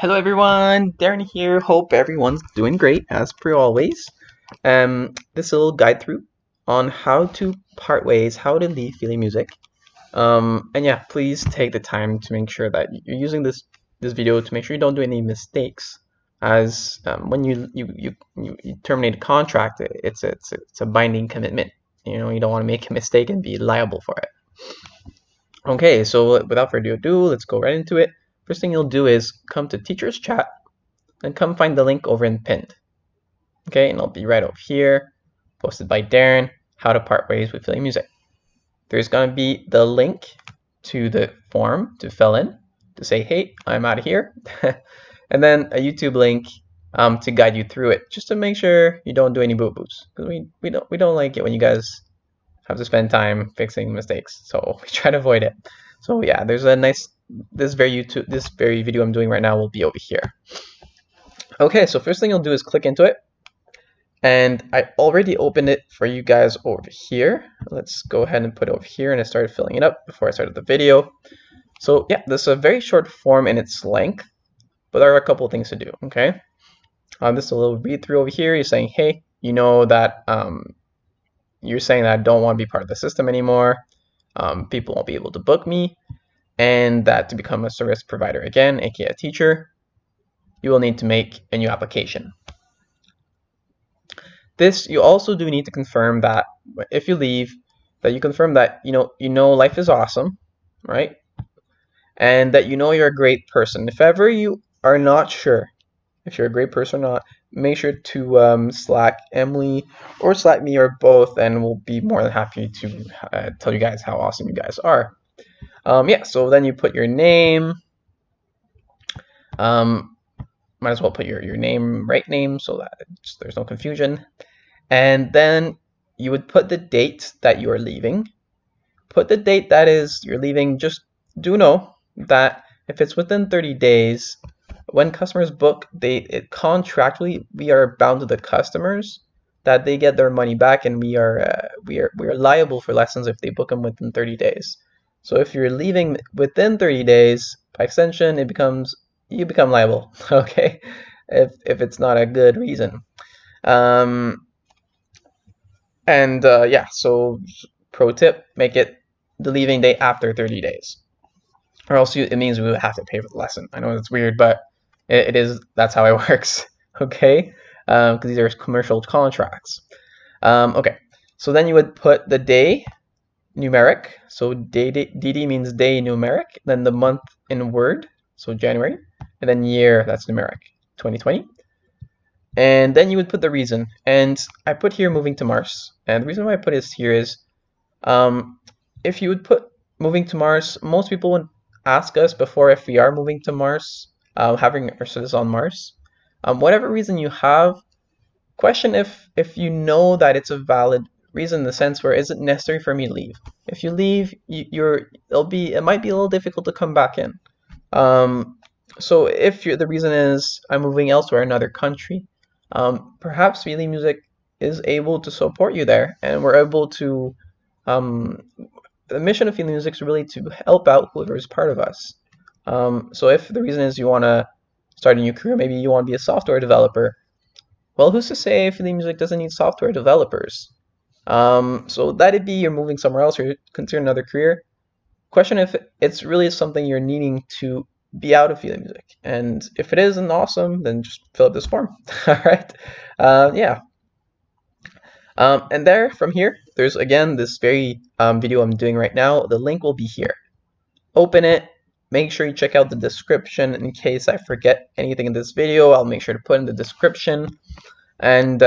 Hello everyone, Darren here. Hope everyone's doing great as per always. This little guide through on how to part ways, how to leave feeling music. And yeah, please take the time to make sure that you're using this video to make sure you don't do any mistakes. As when you terminate a contract, it's a binding commitment. You know, you don't want to make a mistake and be liable for it. Okay, so without further ado, let's go right into it. First thing you'll do is come to teacher's chat and come find the link over in pinned. Okay, and I'll be right over here, posted by Darren, how to part ways with feeling music. There's gonna be the link to the form to fill in to say, hey, I'm out of here. And then a YouTube link to guide you through it, just to make sure you don't do any boo-boos. Because we don't like it when you guys have to spend time fixing mistakes. So we try to avoid it. So yeah, there's a nice this very video I'm doing right now will be over here. Okay, so first thing you'll do is click into it. And I already opened it for you guys over here. Let's go ahead and put it over here, and I started filling it up before I started the video. So yeah, this is a very short form in its length, but there are a couple of things to do, okay? This is a little read through over here. You're saying, hey, you know that you're saying that I don't want to be part of the system anymore. People won't be able to book me, and that to become a service provider again, aka a teacher, you will need to make a new application. This, you also do need to confirm that if you leave, that you confirm that you know life is awesome, right? And that you know you're a great person. If ever you are not sure if you're a great person or not, make sure to Slack Emily or Slack me or both, and we'll be more than happy to tell you guys how awesome you guys are. Yeah, so then you put your name. Might as well put your name, right name, so that there's no confusion. And then you would put the date that you are leaving. Put the date that is you're leaving. Just do know that if it's within 30 days, when customers book, contractually we are bound to the customers that they get their money back, and we are liable for lessons if they book them within 30 days. So if you're leaving within 30 days, by extension, you become liable. Okay, if it's not a good reason. Yeah, so pro tip, make it the leaving date after 30 days. Or else it means we would have to pay for the lesson. I know it's weird, but it is, that's how it works. Okay? Because these are commercial contracts. Okay, so then you would put the day numeric. So DD means day numeric, then the month in word, so January, and then year, that's numeric, 2020. And then you would put the reason. And I put here moving to Mars. And the reason why I put this here is if you would put moving to Mars, most people would ask us before if we are moving to Mars, having our service on Mars. Whatever reason you have, question if you know that it's a valid reason in the sense where is it necessary for me to leave? If you leave, it might be a little difficult to come back in. So if the reason is I'm moving elsewhere, another country, perhaps feeling music is able to support you there, and we're able to the mission of feeling music is really to help out whoever is part of us. So if the reason is you want to start a new career, maybe you want to be a software developer, well, who's to say feeling music doesn't need software developers? So that'd be you're moving somewhere else, or you're considering another career. Question if it's really something you're needing to be out of feeling music, and if it isn't awesome, then just fill up this form. All right, yeah. And there, from here, there's again this very video I'm doing right now. The link will be here. Open it. Make sure you check out the description in case I forget anything in this video. I'll make sure to put in the description. And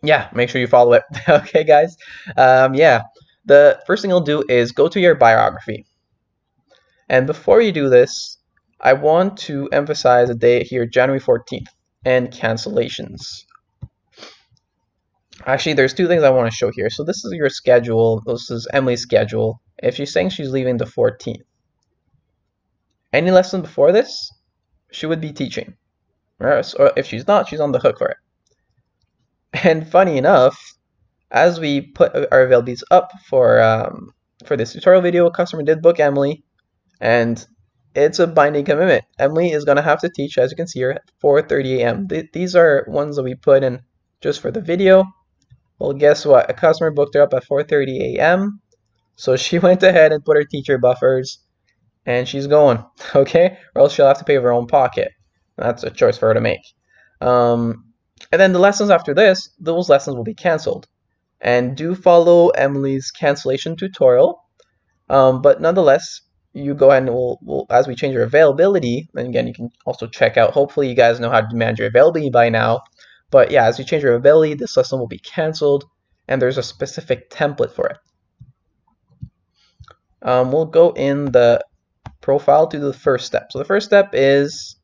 yeah, make sure you follow it. Okay, guys. Yeah, the first thing I'll do is go to your biography. And before you do this, I want to emphasize the date here, January 14th, and cancellations. Actually, there's two things I want to show here. So this is your schedule. This is Emily's schedule. If she's saying she's leaving the 14th, any lesson before this, she would be teaching. Right? Or if she's not, she's on the hook for it. And funny enough, as we put our availabilities up for this tutorial video, a customer did book Emily, and it's a binding commitment. Emily is going to have to teach, as you can see here, at 4:30 a.m. These are ones that we put in just for the video. Well, guess what? A customer booked her up at 4:30 a.m. So she went ahead and put her teacher buffers, and she's going, okay? Or else she'll have to pay of her own pocket. That's a choice for her to make. And then the lessons after this, those lessons will be canceled. And do follow Emily's cancellation tutorial. But nonetheless, you go ahead and we'll as we change your availability, and again, you can also check out, hopefully you guys know how to manage your availability by now. But yeah, as you change your availability, this lesson will be canceled, and there's a specific template for it. We'll go in the profile to the first step. So the first step is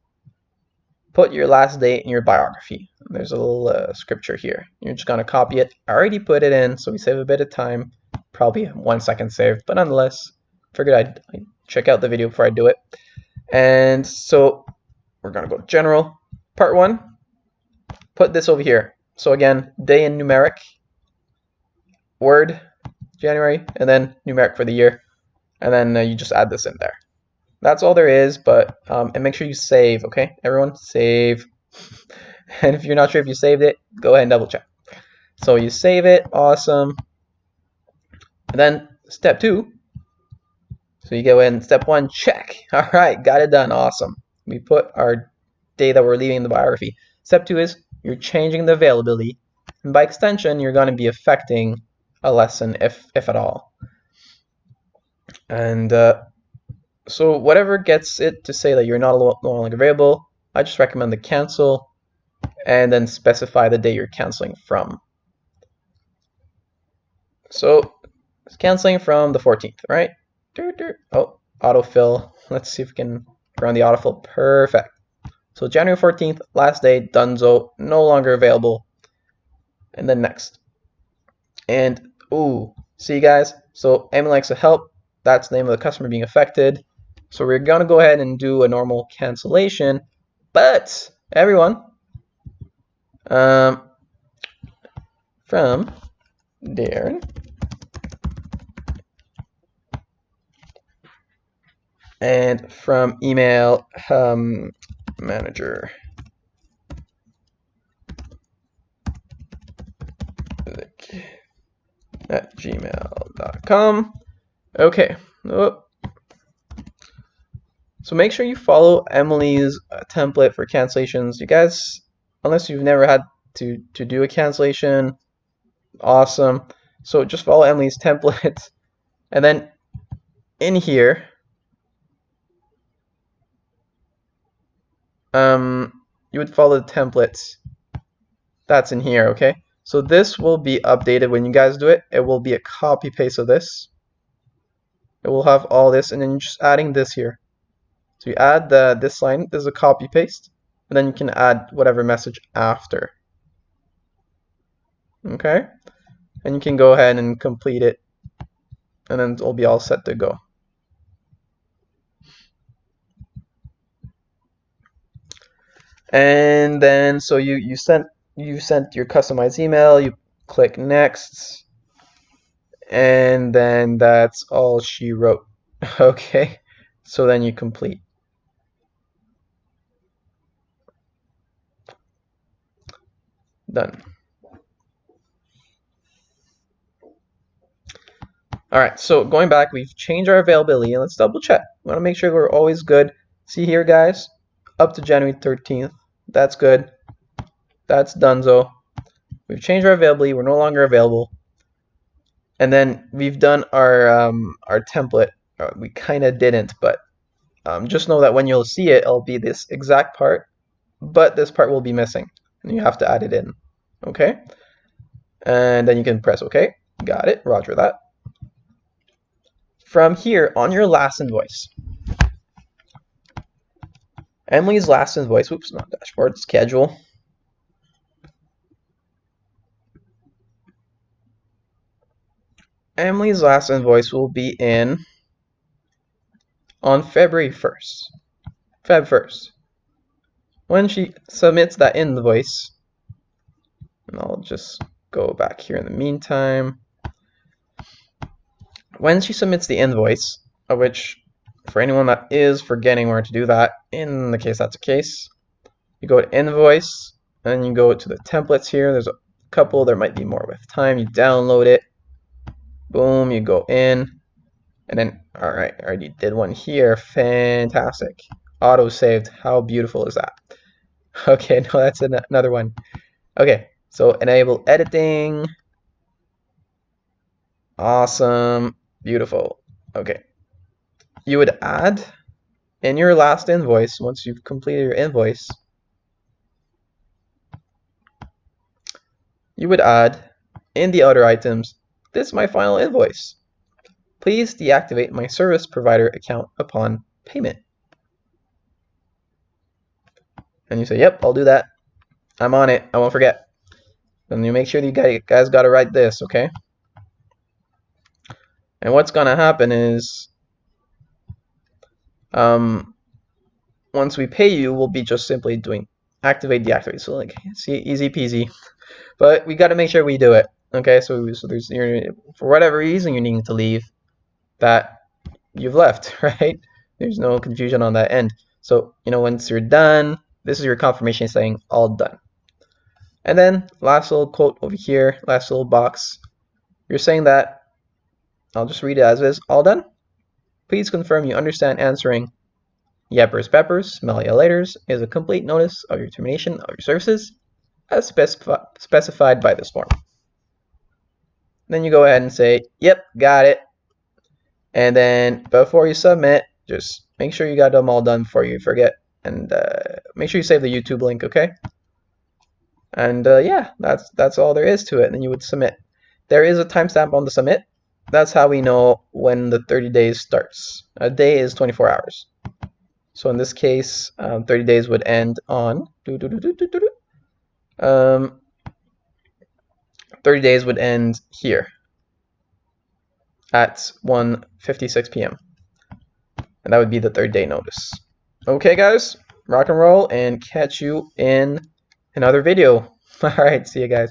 put your last date in your biography. There's a little scripture here. You're just gonna copy it. I already put it in, so we save a bit of time. Probably 1 second saved, but nonetheless, figured I'd check out the video before I do it. And so we're gonna go to general. Part 1, put this over here. So again, day in numeric, word, January, and then numeric for the year. And then you just add this in there. That's all there is, but and make sure you save, okay? Everyone, save. And if you're not sure if you saved it, go ahead and double check. So you save it, awesome. And then step 2. So you go in step 1, check. All right, got it done, awesome. We put our day that we're leaving in the biography. Step 2 is you're changing the availability, and by extension, you're going to be affecting a lesson if at all. And so whatever gets it to say that you're no longer available, I just recommend the cancel and then specify the day you're canceling from. So it's canceling from the 14th, right? Oh, autofill. Let's see if we can run the autofill. Perfect. So January 14th, last day, donezo, no longer available. And then next. And ooh, see you guys. So Emily likes to help. That's the name of the customer being affected. So we're gonna go ahead and do a normal cancellation. But everyone, from Darren and from email manager at gmail.com. Okay. Oh. So make sure you follow Emily's template for cancellations. You guys, unless you've never had to do a cancellation, awesome. So just follow Emily's template, and then in here, you would follow the templates that's in here, okay? So this will be updated when you guys do it. It will be a copy paste of this. It will have all this, and then you're just adding this here. So you add this line, this is a copy paste, and then you can add whatever message after. Okay? And you can go ahead and complete it, and then it'll be all set to go. And then so you sent your customized email, you click next, and then that's all she wrote. Okay? So then you complete. Done. All right, so going back, we've changed our availability, and let's double check. We want to make sure we're always good. See here, guys, up to January 13th. That's good. That's donezo. We've changed our availability. We're no longer available. And then we've done our template. We kind of didn't, but just know that when you'll see it, it'll be this exact part, but this part will be missing, and you have to add it in. Okay? And then you can press OK. Got it. Roger that. From here, on your last invoice, Emily's last invoice, oops, not dashboard, schedule. Emily's last invoice will be in on February 1st. Feb 1st. When she submits that invoice, and I'll just go back here in the meantime. When she submits the invoice, of which for anyone that is forgetting where to do that, in the case that's the case, you go to invoice, and you go to the templates here. There's a couple, there might be more with time. You download it, boom, you go in, and then, all right, I already did one here. Fantastic. Auto saved. How beautiful is that? Okay, no, that's another one. Okay, so enable editing. Awesome. Beautiful. Okay. You would add in your last invoice, once you've completed your invoice, you would add in the other items, this is my final invoice. Please deactivate my service provider account upon payment. And you say, yep, I'll do that. I'm on it. I won't forget. Then you make sure you guys got to write this, okay? And what's going to happen is, once we pay you, we'll be just simply doing activate, deactivate. So like, see, easy peasy. But we got to make sure we do it, okay? So there's, for whatever reason you need to leave, that you've left, right? There's no confusion on that end. So, once you're done, this is your confirmation saying all done. And then last little quote over here, last little box, you're saying that, I'll just read it as is, all done. Please confirm you understand answering Yeppers Peppers, smell ya laters is a complete notice of your termination of your services as specified by this form. Then you go ahead and say, yep, got it. And then before you submit, just make sure you got them all done before you forget. And make sure you save the YouTube link, okay? And yeah, that's all there is to it. And then you would submit. There is a timestamp on the submit. That's how we know when the 30 days starts. A day is 24 hours. So in this case, 30 days would end on 30 days would end here at 1:56 p.m. And that would be the 3rd day notice. Okay, guys, rock and roll, and catch you in another video. All right, see you guys.